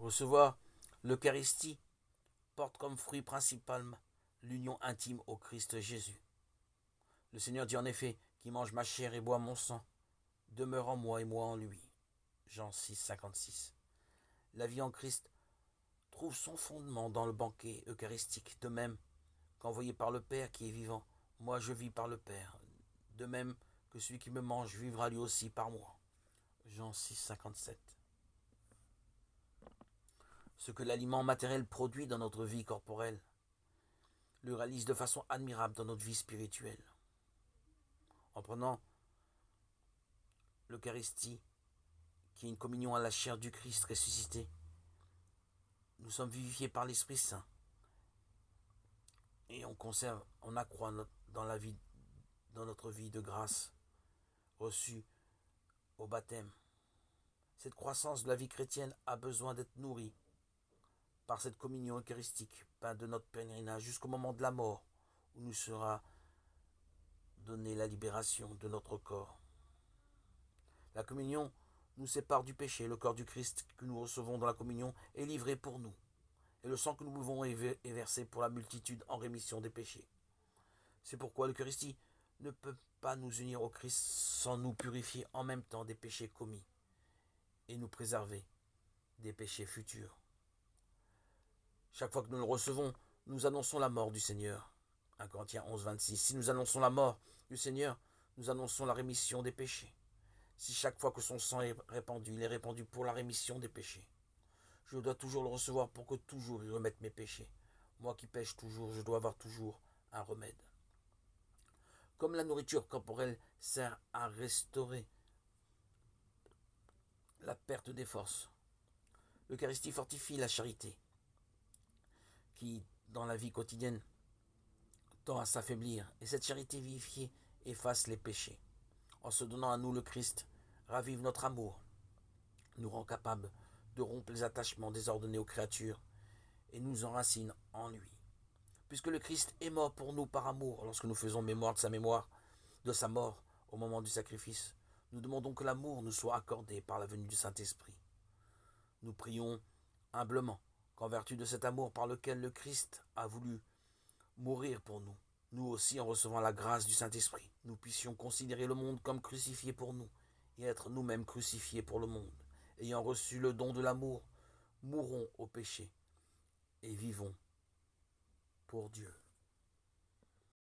Recevoir l'Eucharistie porte comme fruit principal l'union intime au Christ Jésus. Le Seigneur dit en effet, qui mange ma chair et boit mon sang, demeure en moi et moi en lui. Jean 6, 56. La vie en Christ trouve son fondement dans le banquet eucharistique, de même qu'envoyé par le Père qui est vivant, moi je vis par le Père, de même que celui qui me mange vivra lui aussi par moi. Jean 6, 57. Ce que l'aliment matériel produit dans notre vie corporelle le réalise de façon admirable dans notre vie spirituelle. En prenant l'Eucharistie, qui est une communion à la chair du Christ ressuscité, nous sommes vivifiés par l'Esprit Saint et on accroît dans notre vie de grâce reçue au baptême. Cette croissance de la vie chrétienne a besoin d'être nourrie par cette communion eucharistique, pas de notre pèlerinage jusqu'au moment de la mort, où nous sera donnée la libération de notre corps. La communion nous sépare du péché. Le corps du Christ que nous recevons dans la communion est livré pour nous. Et le sang que nous buvons est versé pour la multitude en rémission des péchés. C'est pourquoi l'Eucharistie ne peut pas nous unir au Christ sans nous purifier en même temps des péchés commis et nous préserver des péchés futurs. Chaque fois que nous le recevons, nous annonçons la mort du Seigneur. 1 Corinthiens 11, 26. Si nous annonçons la mort du Seigneur, nous annonçons la rémission des péchés. Si chaque fois que son sang est répandu, il est répandu pour la rémission des péchés. Je dois toujours le recevoir pour que toujours il remette mes péchés. Moi qui pêche toujours, je dois avoir toujours un remède. Comme la nourriture corporelle sert à restaurer la perte des forces, l'Eucharistie fortifie la charité, qui, dans la vie quotidienne, tend à s'affaiblir. Et cette charité vivifiée efface les péchés. En se donnant à nous, le Christ ravive notre amour, nous rend capables de rompre les attachements désordonnés aux créatures et nous enracine en lui. Puisque le Christ est mort pour nous par amour, lorsque nous faisons mémoire, de sa mort au moment du sacrifice, nous demandons que l'amour nous soit accordé par la venue du Saint-Esprit. Nous prions humblement qu'en vertu de cet amour par lequel le Christ a voulu mourir pour nous, nous aussi, en recevant la grâce du Saint-Esprit, nous puissions considérer le monde comme crucifié pour nous et être nous-mêmes crucifiés pour le monde. Ayant reçu le don de l'amour, mourons au péché et vivons pour Dieu.